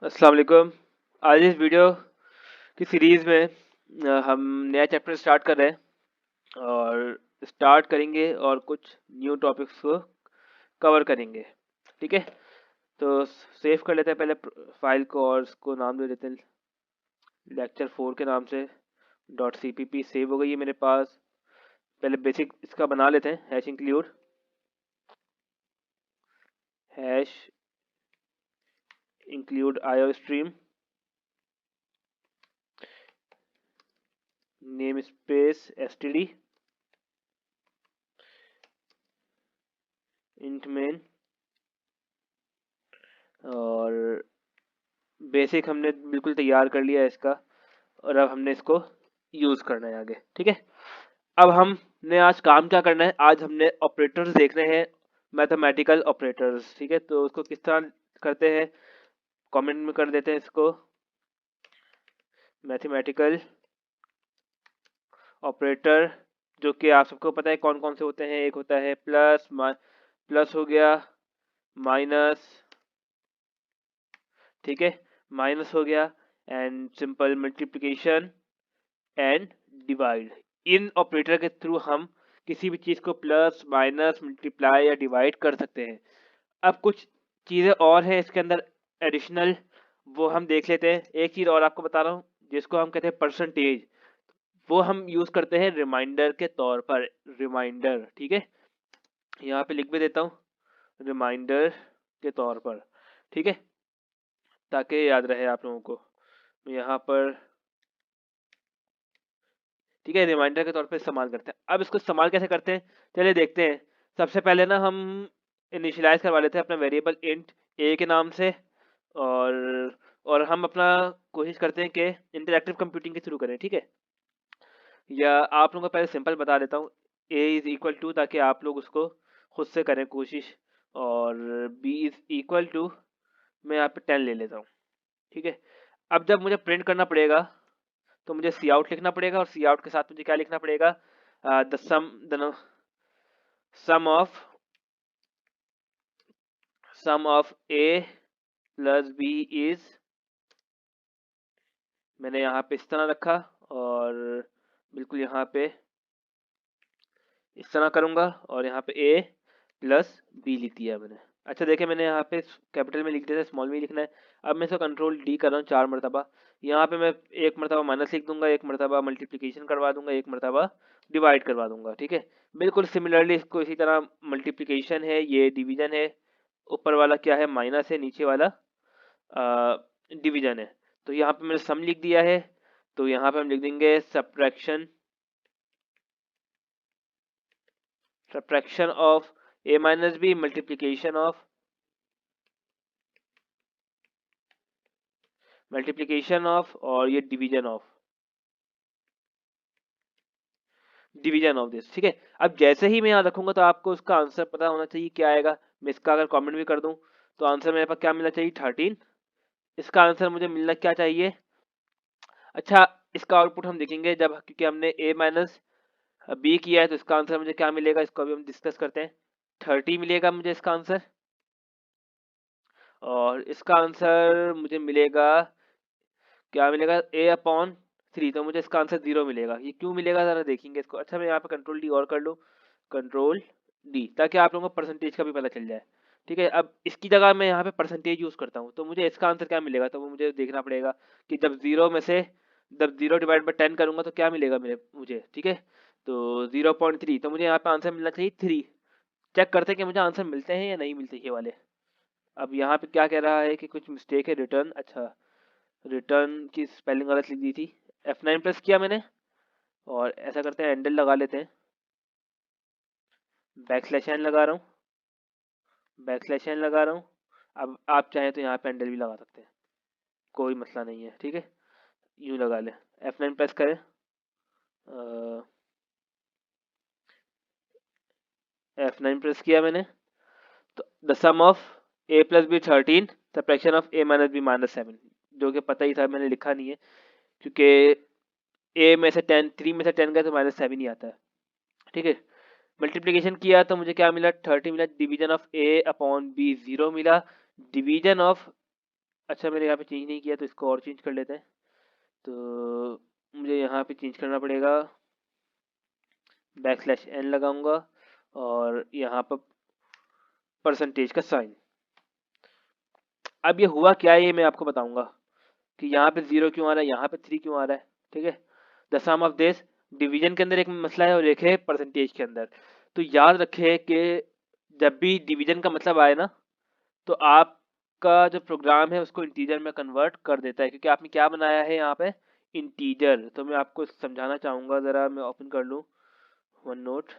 अस्सलाम वालेकुम। आज इस वीडियो की सीरीज़ में हम नया चैप्टर स्टार्ट कर रहे हैं और स्टार्ट करेंगे और कुछ न्यू टॉपिक्स को कवर करेंगे। ठीक है, तो सेव कर लेते हैं पहले फाइल को और इसको नाम दे देते हैं लेक्चर 4 के नाम से। .cpp सेव हो गई है मेरे पास। पहले बेसिक इसका बना लेते हैं। Hash include IO stream name space std int main. और बेसिक हमने बिल्कुल तैयार कर लिया है इसका और अब हमने इसको यूज करना है आगे। ठीक है, अब हमने आज काम क्या करना है, आज हमने ऑपरेटर्स देखने हैं, मैथमेटिकल ऑपरेटर्स। ठीक है, तो उसको किस तरह करते हैं कमेंट में कर देते हैं इसको। मैथमेटिकल ऑपरेटर जो कि आप सबको पता है कौन कौन से होते हैं। एक होता है प्लस, प्लस हो गया, माइनस, ठीक है, माइनस हो गया, and simple multiplication and divide. In operator के थ्रू हम किसी भी चीज को प्लस, माइनस, मल्टीप्लाई या डिवाइड कर सकते हैं। अब कुछ चीजें और हैं इसके अंदर एडिशनल, वो हम देख लेते हैं। एक चीज और आपको बता रहा हूँ जिसको हम कहते हैं परसेंटेज, वो हम यूज करते हैं रिमाइंडर के तौर पर। रिमाइंडर, ठीक है, यहाँ पे लिख भी देता हूँ रिमाइंडर के तौर पर। ठीक है, ताकि याद रहे आप लोगों को। यहाँ पर ठीक है, रिमाइंडर के तौर पे इस्तेमाल करते हैं। अब इसको इस्तेमाल कैसे करते हैं, चलिए देखते हैं। सबसे पहले ना हम इनिशियलाइज करवा लेते हैं अपना वेरिएबल इंट ए के नाम से। और और हम अपना कोशिश करते हैं कि इंटरैक्टिव कंप्यूटिंग के थ्रू करें। ठीक है, या आप लोगों को पहले सिंपल बता देता हूँ, ए इज इक्वल टू, ताकि आप लोग उसको खुद से करें कोशिश। और बी इज इक्वल टू, मैं यहाँ पे 10 ले लेता हूँ। ठीक है, अब जब मुझे प्रिंट करना पड़ेगा तो मुझे सी आउट लिखना पड़ेगा, और सी आउट के साथ मुझे क्या लिखना पड़ेगा, the sum of A plus B is, मैंने यहाँ पे इस तरह रखा और बिल्कुल यहाँ पे इस तरह करूंगा, और यहाँ पे ए प्लस बी लिख दिया मैंने। अच्छा देखिए, मैंने यहाँ पे कैपिटल में लिख दिया था, स्मॉल में लिखना है। अब मैं इसको कंट्रोल डी कर रहा हूँ 4 मरतबा। यहाँ पे मैं एक मरतबा माइनस लिख दूंगा, एक मरतबा मल्टीप्लिकेशन करवा दूंगा, एक मरतबा डिवाइड करवा दूंगा। ठीक है, बिल्कुल सिमिलरली इसको इसी तरह मल्टीप्लिकेशन है, ये डिवीजन है, ऊपर वाला क्या है माइनस है, नीचे वाला डिवीजन है। तो यहाँ पे मैंने सम लिख दिया है, तो यहाँ पे हम लिख देंगे subtraction of a minus B multiplication of और ये डिवीजन ऑफ दिस। ठीक है, अब जैसे ही मैं यहाँ रखूंगा तो आपको उसका आंसर पता होना चाहिए क्या आएगा। मैं इसका अगर कमेंट भी कर दूं तो आंसर मेरे पास क्या मिलना चाहिए, 13। इसका आंसर मुझे मिलना क्या चाहिए। अच्छा, इसका आउटपुट हम देखेंगे जब, क्योंकि हमने a माइनस बी किया है, तो इसका आंसर मुझे क्या मिलेगा, इसको अभी हम डिस्कस करते हैं। 30 मिलेगा मुझे इसका आंसर, और इसका आंसर मुझे मिलेगा, क्या मिलेगा, a/3। तो मुझे इसका आंसर 0 मिलेगा। ये क्यों मिलेगा जरा देखेंगे इसको। अच्छा, मैं यहाँ पे कंट्रोल डी और कर लूँ, कंट्रोल डी, ताकि आप लोगों को परसेंटेज का भी पता चल जाए। ठीक है, अब इसकी जगह मैं यहाँ पे परसेंटेज यूज करता हूँ, तो मुझे इसका आंसर क्या मिलेगा, तो वो मुझे देखना पड़ेगा कि जब 0 डिवाइड बाई 10 करूंगा तो क्या मिलेगा मुझे। ठीक है, तो 0.3, तो मुझे यहाँ पे आंसर मिलना चाहिए 3। चेक करते हैं कि मुझे आंसर मिलते हैं या नहीं मिलते ये वाले। अब यहाँ पे क्या कह रहा है कि कुछ मिस्टेक है, रिटर्न, अच्छा रिटर्न की स्पेलिंग गलत लिख दी थी। F9 प्रेस किया मैंने, और ऐसा करते हैं एंडल लगा लेते हैं, बैकस्लैश एन लगा रहा हूँ, बैकस्लैश एन लगा रहा हूँ। अब आप चाहें तो यहाँ पे एंडल भी लगा सकते हैं, कोई मसला नहीं है। ठीक है, यूँ लगा लें, F9 प्रेस करें, F9 प्रेस किया मैंने, तो the sum of a plus B 13, subtraction of a minus B -7, जो कि पता ही था, मैंने लिखा नहीं है क्योंकि a में से 10, 3 में से 10 गया तो -7 ही आता है। ठीक है, मल्टीप्लिकेशन किया तो मुझे क्या मिला, 30 मिला। Division of a upon B 0 मिला। डिवीजन ऑफ अच्छा मैंने यहाँ पे चेंज नहीं किया तो इसको और चेंज कर लेते हैं। तो मुझे यहाँ पे चेंज करना पड़ेगा, \n लगाऊंगा और यहाँ पर परसेंटेज का साइन। अब ये हुआ क्या है ये मैं आपको बताऊंगा कि यहाँ पे 0 क्यों आ रहा है, यहाँ पे 3 क्यों आ रहा है। ठीक है, the sum of this, division के अंदर एक मसला है और एक है परसेंटेज के अंदर। तो याद रखें कि जब भी डिवीजन का मतलब आए ना, तो आपका जो प्रोग्राम है उसको इंटीजर में कन्वर्ट कर देता है, क्योंकि आपने क्या बनाया है यहाँ पे, इंटीजर। तो मैं आपको समझाना चाहूंगा, ज़रा मैं ओपन कर लूँ वन नोट,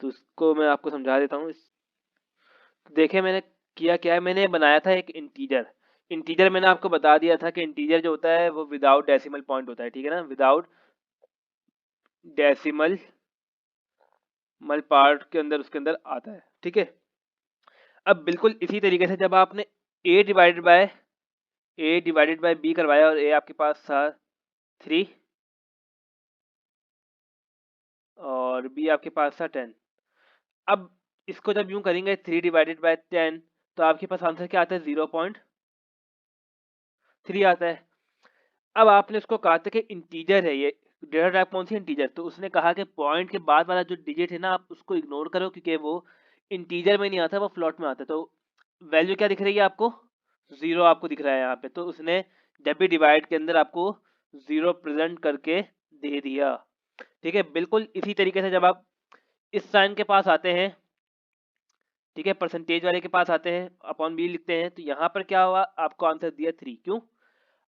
तो उसको मैं आपको समझा देता हूँ। देखिए मैंने किया क्या है, मैंने बनाया था एक इंटीजर। इंटीजर मैंने आपको बता दिया था कि इंटीजर जो होता है वो विदाउट डेसिमल पॉइंट होता है, ठीक है ना, विदाउट डेसिमल मल पार्ट के अंदर उसके अंदर आता है। ठीक है, अब बिल्कुल इसी तरीके से जब आपने ए डिवाइडेड बाय बी करवाया और ए आपके पास था 3 और बी आपके पास था 10। अब इसको जब यूं करेंगे 3 डिवाइडेड बाय 10 तो आपके पास आंसर क्या आता है, 0.3 आता है। अब आपने उसको कहा था कि इंटीजर है ये, डेटा टाइप कौन सी, इंटीजर। तो उसने कहा कि पॉइंट के बाद वाला जो डिजिट है ना आप उसको इग्नोर करो, क्योंकि वो इंटीजर में नहीं आता, वो फ्लोट में आता है। तो वैल्यू क्या दिख रही है आपको, 0 आपको दिख रहा है यहाँ पे। तो उसने जब भी डिवाइड के अंदर आपको 0 प्रेजेंट करके दे दिया। ठीक है, बिल्कुल इसी तरीके से जब आप इस साइन के पास आते हैं, ठीक है, परसेंटेज वाले के पास आते हैं, अपॉन बी लिखते हैं, तो यहाँ पर क्या हुआ, आपको आंसर दिया 3। क्यों,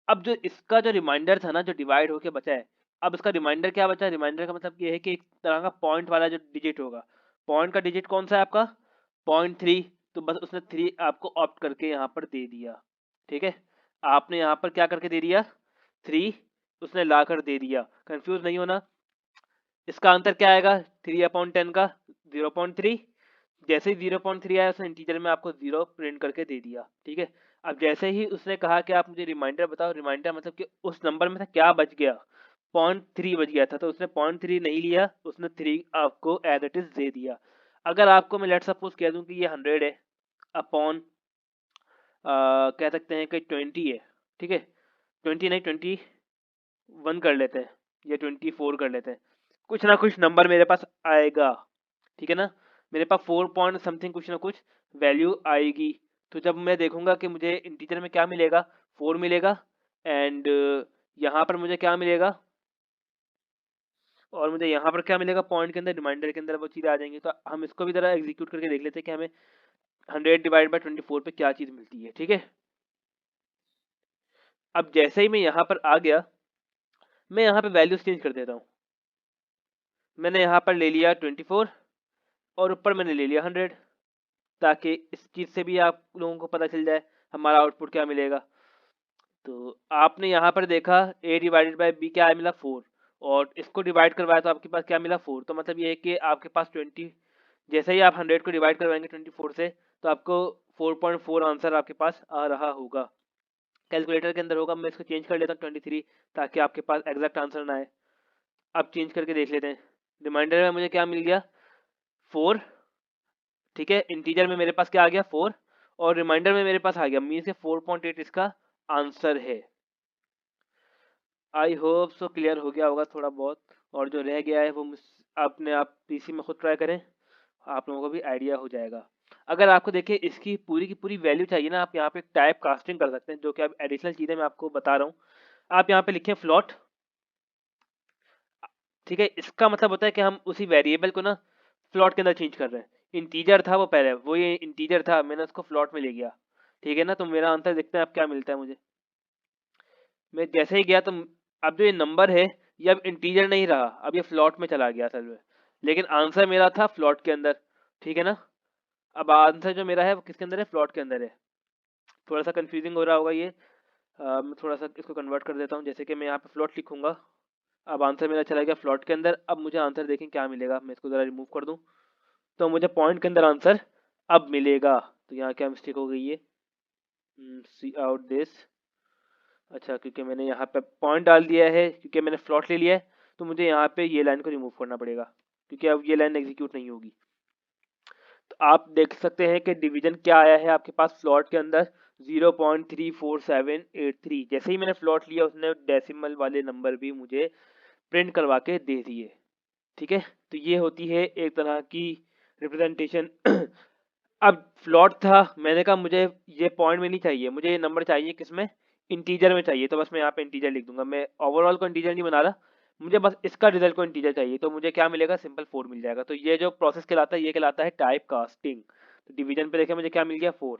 अब जो इसका जो रिमाइंडर था ना जो डिवाइड होके बचा है, अब इसका रिमाइंडर क्या बचा है, रिमाइंडर का मतलब ये है कि एक तरह का पॉइंट वाला जो डिजिट होगा, पॉइंट का डिजिट कौन सा है आपका, 0.3। तो बस उसने 3 आपको ऑप्ट करके यहाँ पर दे दिया। ठीक है, आपने यहाँ पर क्या करके दे दिया, 3 उसने ला कर दे दिया। कंफ्यूज नहीं होना, इसका आंसर क्या आएगा, 3/10 का 0.3। जैसे ही 0.3 आया उसने इंटीजर में आपको 0 प्रिंट करके दे दिया। ठीक है, अब जैसे ही उसने कहा कि आप मुझे रिमाइंडर बताओ, रिमाइंडर मतलब कि उस नंबर में से क्या बच गया, 0.3 बच गया था, तो उसने 0.3 नहीं लिया, उसने 3 आपको एज इट इज दे दिया। अगर आपको मैं लेट सपोज कह दूं कि ये 100 है अपॉन कह सकते हैं कि 20 है। ठीक है, 20 नहीं, 21 कर लेते हैं या 24 कर लेते हैं, कुछ ना कुछ नंबर मेरे पास आएगा। ठीक है ना, मेरे पास 4 पॉइंट समथिंग कुछ ना कुछ वैल्यू आएगी। तो जब मैं देखूंगा कि मुझे इंटीजर में क्या मिलेगा, 4 मिलेगा, एंड यहाँ पर मुझे क्या मिलेगा, और मुझे यहाँ पर क्या मिलेगा, पॉइंट के अंदर रिमाइंडर के अंदर वो चीज़ आ जाएंगी। तो हम इसको भी जरा एग्जीक्यूट करके देख लेते हैं कि हमें 100/24 पे क्या चीज़ मिलती है। ठीक है, अब जैसे ही मैं यहाँ पर आ गया, मैं यहाँ पे वैल्यूज चेंज कर देता हूँ। मैंने यहाँ पर ले लिया 24 और ऊपर मैंने ले लिया 100, ताकि इस चीज़ से भी आप लोगों को पता चल जाए हमारा आउटपुट क्या मिलेगा। तो आपने यहाँ पर देखा a/b क्या मिला, 4, और इसको डिवाइड करवाया तो आपके पास क्या मिला, 4। तो मतलब ये है कि आपके पास 20, जैसे ही आप 100 को डिवाइड करवाएंगे 24 से तो आपको 4.4 आंसर आपके पास आ रहा होगा। कैलकुलेटर के अंदर होगा, मैं इसको चेंज कर लेता हूँ 23, ताकि आपके पास एग्जैक्ट आंसर ना आए। अब चेंज करके देख लेते हैं, रिमाइंडर में मुझे क्या मिल गया, 4। ठीक है, इंटीजर में मेरे पास क्या आ गया, 4, और रिमाइंडर में मेरे पास आ गया, मीन से 4.8 इसका आंसर है। आई होप सो क्लियर हो गया होगा थोड़ा बहुत, और जो रह गया है वो अपने आप पीसी में खुद ट्राई करें, आप लोगों को भी आइडिया हो जाएगा। अगर आपको देखिए इसकी पूरी की पूरी वैल्यू चाहिए ना, आप यहाँ पे टाइप कास्टिंग कर सकते हैं, जो कि अब एडिशनल चीज़ें मैं आपको बता रहा हूँ। आप यहाँ पे लिखें फ्लॉट। ठीक है, इसका मतलब होता है कि हम उसी वेरिएबल को ना फ्लॉट के अंदर चेंज कर रहे हैं। इंटीजर था वो पहले, वो ये इंटीजर था, मैंने उसको फ्लॉट में ले गया। ठीक है ना, तो मेरा आंसर देखते हैं अब क्या मिलता है मुझे। मैं जैसे ही गया तो अब जो ये नंबर है ये अब इंटीजर नहीं रहा, अब ये फ्लॉट में चला गया असल में, लेकिन आंसर मेरा था फ्लॉट के अंदर। ठीक है ना, अब आंसर जो मेरा है वो किसके अंदर है, फ्लॉट के अंदर है। थोड़ा सा कंफ्यूजिंग हो रहा होगा ये, मैं थोड़ा सा इसको कन्वर्ट कर देता हूँ। जैसे कि मैं यहाँ पे फ्लॉट लिखूंगा, अब आंसर मेरा चला गया फ्लॉट के अंदर। अब मुझे आंसर देखें क्या मिलेगा, मैं इसको ज़रा रिमूव कर दूँ तो मुझे पॉइंट के अंदर आंसर अब मिलेगा। तो यहाँ क्या मिस्टेक हो गई है, सी आउट दिस। अच्छा, क्योंकि मैंने यहाँ पे पॉइंट डाल दिया है, क्योंकि मैंने फ्लॉट ले लिया है, तो मुझे यहाँ पे ये लाइन को रिमूव करना पड़ेगा, क्योंकि अब ये लाइन एग्जीक्यूट नहीं होगी। तो आप देख सकते हैं कि डिवीजन क्या आया है आपके पास फ्लॉट के अंदर 0.34783। जैसे ही मैंने फ्लॉट लिया उसने डेसिमल वाले नंबर भी मुझे प्रिंट करवा के दे दिए। ठीक है, तो ये होती है एक तरह की रिप्रेजेंटेशन। अब फ्लॉट था, मैंने कहा मुझे ये पॉइंट में नहीं चाहिए, मुझे ये नंबर चाहिए किसमें, इंटीजर में चाहिए, तो बस मैं यहाँ पे इंटीजर लिख दूंगा। मैं ओवरऑल को इंटीजर नहीं बना रहा, मुझे बस इसका रिजल्ट को इंटीजर चाहिए, तो मुझे क्या मिलेगा, सिंपल 4 मिल जाएगा। तो ये जो प्रोसेस कहलाता है ये कहलाता है टाइप कास्टिंग। तो डिवीजन पे देखें मुझे क्या मिल गया, 4।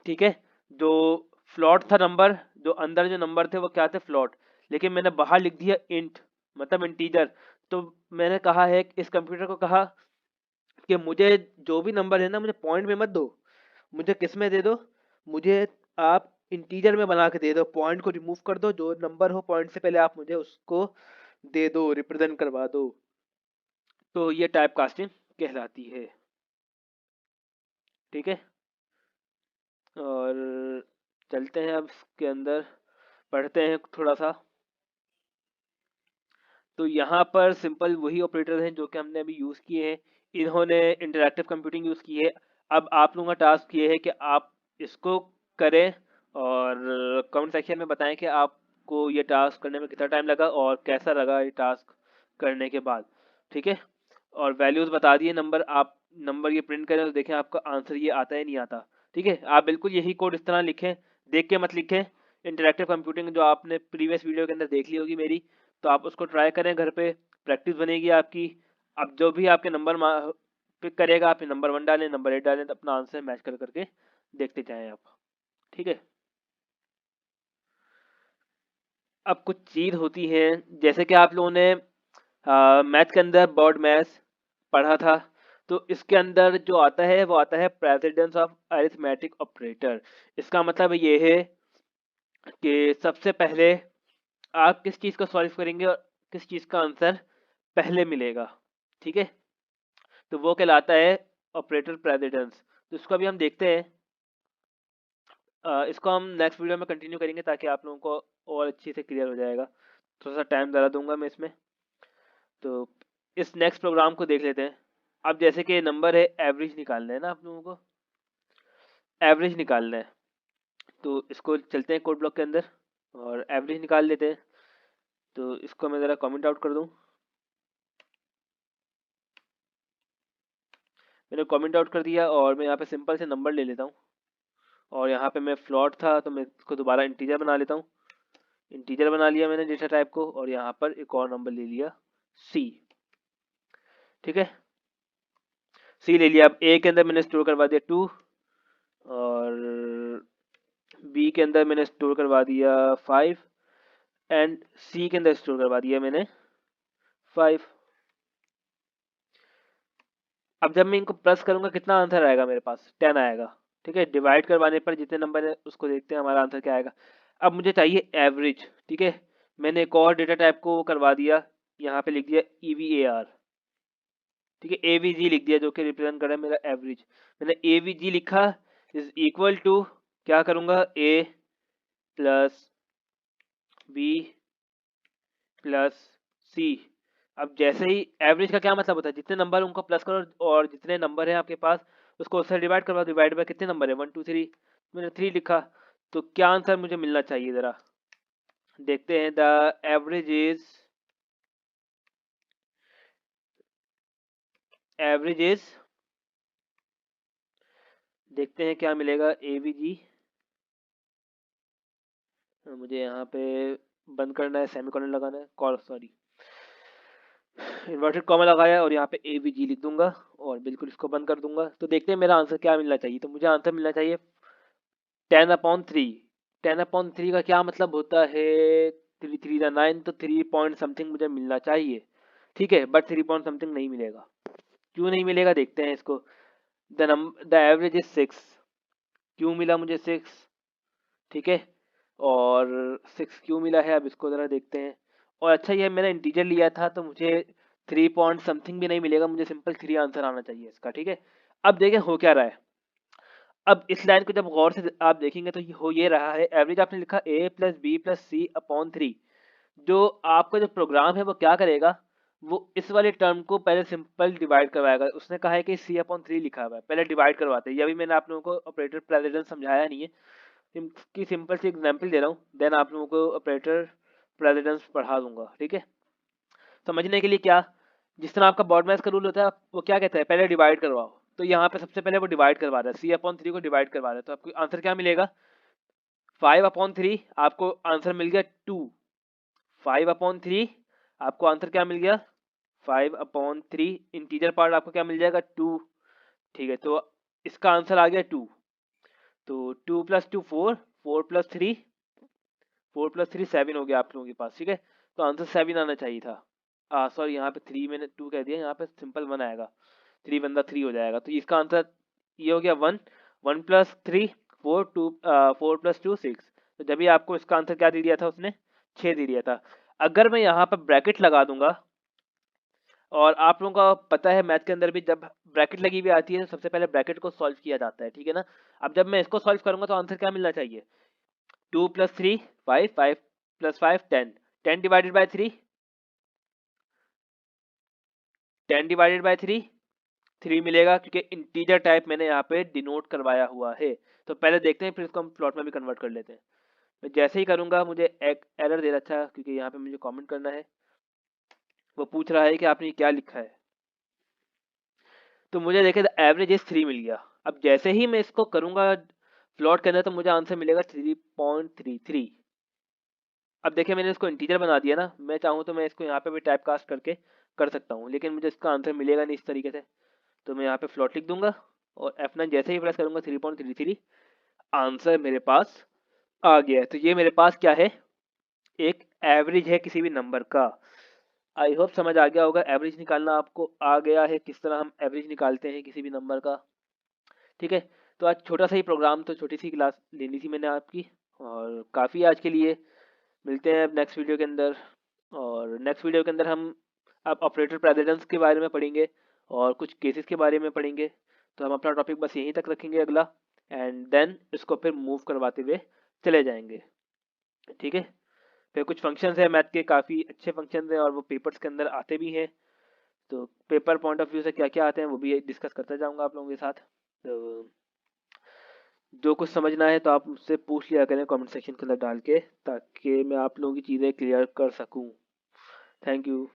ठीक है, जो फ्लॉट था नंबर, जो अंदर जो नंबर थे वो क्या थे, फ्लॉट, लेकिन मैंने बाहर लिख दिया इंट, मतलब इंटीजर। तो मैंने कहा है, इस कंप्यूटर को कहा कि मुझे जो भी नंबर है ना, मुझे पॉइंट में मत दो, मुझे किस में दे दो, मुझे आप इंटीजर में बना के दे दो, पॉइंट को रिमूव कर दो, जो नंबर हो पॉइंट से पहले आप मुझे उसको दे दो, रिप्रेजेंट करवा दो। तो ये टाइप कास्टिंग कहलाती है। ठीक है, और चलते हैं अब इसके अंदर, पढ़ते हैं थोड़ा सा। तो यहाँ पर सिंपल वही ऑपरेटर हैं जो कि हमने अभी यूज़ किए हैं। इन्होंने इंटरैक्टिव कंप्यूटिंग यूज़ की है। अब आप लोगों का टास्क ये है कि आप इसको करें और कमेंट सेक्शन में बताएं कि आपको ये टास्क करने में कितना टाइम लगा और कैसा लगा ये टास्क करने के बाद। ठीक है, और वैल्यूज़ बता दिए, नंबर, आप नंबर ये प्रिंट करें तो देखें आपका आंसर ये आता है नहीं आता। ठीक है, आप बिल्कुल यही कोड इस तरह लिखें, देख के मत लिखें। इंटरैक्टिव कंप्यूटिंग जो आपने प्रीवियस वीडियो के अंदर देख ली होगी मेरी, तो आप उसको ट्राई करें घर पे, प्रैक्टिस बनेगी आपकी। अब जो भी आपके नंबर पिक करेगा, आप नंबर 1 डालें, नंबर 8 डालें, तो अपना आंसर मैच कर करके देखते जाएं आप। ठीक है, अब कुछ चीज़ होती है, जैसे कि आप लोगों ने मैथ के अंदर बोर्ड मैथ्स पढ़ा था, तो इसके अंदर जो आता है वो आता है प्रेसिडेंस ऑफ अरिथमेटिक ऑपरेटर। इसका मतलब ये है कि सबसे पहले आप किस चीज़ को सॉल्व करेंगे और किस चीज़ का आंसर पहले मिलेगा। ठीक है, तो वो कहलाता है ऑपरेटर प्रेसिडेंस। तो इसको अभी हम देखते हैं। इसको हम नेक्स्ट वीडियो में कंटिन्यू करेंगे ताकि आप लोगों को और अच्छी से क्लियर हो जाएगा। थोड़ा सा टाइम ज़्यादा दूंगा मैं इसमें। तो इस नेक्स्ट प्रोग्राम को देख लेते हैं। अब जैसे कि नंबर है, एवरेज निकालना है ना आप लोगों को, एवरेज निकालना है। तो इसको चलते हैं कोड ब्लॉक के अंदर और एवरेज निकाल लेते हैं। तो इसको मैं ज़रा कमेंट आउट कर दूं। मैंने कमेंट आउट कर दिया और मैं यहाँ पे सिंपल से नंबर ले लेता हूँ, और यहाँ पे मैं फ्लॉट था तो मैं इसको दोबारा इंटीजर बना लेता हूँ। इंटीजर बना लिया मैंने डेटा टाइप को, और यहाँ पर एक और नंबर ले लिया, सी। ठीक है, सी ले लिया। अब ए के अंदर मैंने स्टोर करवा दिया 2, और बी के अंदर मैंने स्टोर करवा दिया 5, एंड सी के अंदर स्टोर करवा दिया मैंने 5। अब जब मैं इनको प्लस करूंगा कितना आंसर आएगा मेरे पास, 10 आएगा। ठीक है, डिवाइड करवाने पर जितने नंबर है उसको देखते हैं हमारा आंसर क्या आएगा। अब मुझे चाहिए एवरेज। ठीक है, मैंने एक और डेटा टाइप को करवा दिया, यहाँ पे लिख दिया EVAR। ठीक है, AVG लिख दिया जो कि रिप्रेजेंट कर रहा है मेरा एवरेज। मैंने AVG लिखा इज इक्वल टू, क्या करूंगा, A प्लस बी प्लस सी। अब जैसे ही एवरेज का क्या मतलब होता है, जितने नंबर उनको प्लस करो और जितने नंबर है आपके पास उसको उससे डिवाइड करवा, डिवाइड बाय कितने नंबर है, 1 2 3, मैंने 3 लिखा। तो क्या आंसर मुझे मिलना चाहिए, जरा देखते हैं। The average is, average is, देखते हैं क्या मिलेगा, AVG। मुझे यहाँ पे बंद करना है, सेमीकोलन लगाना है, कॉल सॉरी, इन्वर्टेड कॉमा लगाया और यहाँ पे AVG लिख दूंगा और बिल्कुल इसको बंद कर दूंगा। तो देखते हैं मेरा आंसर क्या मिलना चाहिए। तो मुझे आंसर मिलना चाहिए 10/3। 10/3 का क्या मतलब होता है, 3 3 9, तो 3 पॉइंट समथिंग मुझे मिलना चाहिए। ठीक है, बट 3 पॉइंट समथिंग नहीं मिलेगा। क्यों नहीं मिलेगा देखते हैं इसको। The average is 6। क्यों मिला मुझे 6? ठीक है, और 6 क्यों मिला है, अब इसको ज़रा देखते हैं। और अच्छा, ये मैंने इंटीजर लिया था तो मुझे 3 पॉइंट समथिंग भी नहीं मिलेगा, मुझे सिंपल 3 आंसर आना चाहिए इसका। ठीक है, अब देखें हो क्या रहा है। अब इस लाइन को जब गौर से आप देखेंगे तो ये हो ये रहा है, एवरेज आपने लिखा A plus B plus C upon 3। जो आपका जो प्रोग्राम है वो क्या करेगा, वो इस वाले टर्म को पहले सिंपल डिवाइड करवाएगा। उसने कहा है कि C/3 लिखा हुआ है, पहले डिवाइड करवाते हैं। ये अभी मैंने आप लोगों को ऑपरेटर प्रेसिडेंस समझाया नहीं है, की सिंपल सी एग्जांपल दे रहा हूँ, देन आप लोगों को ऑपरेटर प्रेसिडेंस पढ़ा दूंगा। ठीक है, समझने के लिए क्या, जिस तरह आपका बॉडमैस का रूल होता है, वो क्या कहता है, पहले डिवाइड करवाओ। तो यहाँ पे सबसे पहले वो डिवाइड करवा रहा है, C/3 को डिवाइड करवा रहा है, तो आपको आंसर क्या मिलेगा, 5/3। आपको आंसर मिल गया 2। 5/3 आपको आंसर क्या मिल गया, 5/3। इंटीजर पार्ट आपको क्या मिल जाएगा, 2। ठीक है, तो इसका आंसर आ गया 2। तो 2 + 2 4, 4 + 3, 4 + 3 7 हो गया आप लोगों के पास। ठीक है, तो आंसर 7 आना चाहिए था। सॉरी, यहाँ पे 3 मैंने 2 कह दिया, यहाँ पे सिंपल 1 आएगा। 3 बंदा 3 हो जाएगा, तो इसका आंसर ये हो गया 1। 1 + 3 4, 2 4 + 2 6। तो जब भी आपको इसका आंसर क्या दे दिया था उसने, 6 दे दिया था। अगर मैं यहाँ पर ब्रैकेट लगा दूंगा, और आप लोगों को पता है मैथ के अंदर भी जब ब्रैकेट लगी हुई आती है तो सबसे पहले ब्रैकेट को सॉल्व किया जाता है। ठीक है ना, अब जब मैं इसको सॉल्व करूंगा तो आंसर क्या मिलना चाहिए, 2 + 3 5, 5 + 5 10, 10 डिवाइडेड बाय 3, 10 डिवाइडेड बाय 3, 3 मिलेगा, क्योंकि इंटीजर टाइप मैंने यहाँ पे डिनोट करवाया हुआ है। तो पहले देखते हैं, फिर इसको हम प्लॉट में भी कन्वर्ट कर लेते हैं। मैं जैसे ही करूंगा मुझे एक एरर दे रहा था, क्योंकि यहाँ पे मुझे कमेंट करना है। वो पूछ रहा है कि आपने क्या लिखा है, तो मुझे देखे एवरेज इज 3 मिल गया। अब जैसे ही मैं इसको करूंगा प्लॉट के अंदर, तो मुझे आंसर मिलेगा 3.33। अब देखिए मैंने इसको इंटीजर बना दिया ना, मैं चाहूँ तो मैं इसको यहाँ पे भी टाइप कास्ट करके कर सकता हूँ, लेकिन मुझे इसका आंसर मिलेगा नहीं इस तरीके से। तो मैं यहाँ पे फ्लॉट लिख दूंगा और F9 जैसे ही प्रेस करूंगा 3.33 आंसर मेरे पास आ गया है। तो ये मेरे पास क्या है, एक एवरेज है किसी भी नंबर का। आई होप समझ आ गया होगा, एवरेज निकालना आपको आ गया है, किस तरह हम एवरेज निकालते हैं किसी भी नंबर का। ठीक है, तो आज छोटा सा ही प्रोग्राम, तो छोटी सी क्लास ले ली थी मैंने आपकी, और काफ़ी आज के लिए। मिलते हैं अब नेक्स्ट वीडियो के अंदर, और नेक्स्ट वीडियो के अंदर हम अब ऑपरेटर प्रेसिडेंस के बारे में पढ़ेंगे और कुछ केसेस के बारे में पढ़ेंगे। तो हम अपना टॉपिक बस यहीं तक रखेंगे अगला, एंड देन इसको फिर मूव करवाते हुए चले जाएंगे। ठीक है, फिर कुछ फंक्शंस है मैथ के, काफ़ी अच्छे फंक्शंस हैं और वो पेपर्स के अंदर आते भी हैं। तो पेपर पॉइंट ऑफ व्यू से क्या क्या आते हैं वो भी डिस्कस करते जाऊंगा आप लोगों के साथ। तो जो कुछ समझना है तो आप मुझसे पूछ लिया करें कमेंट सेक्शन के अंदर डाल के, ताकि मैं आप लोगों की चीज़ें क्लियर कर सकूं। Thank you.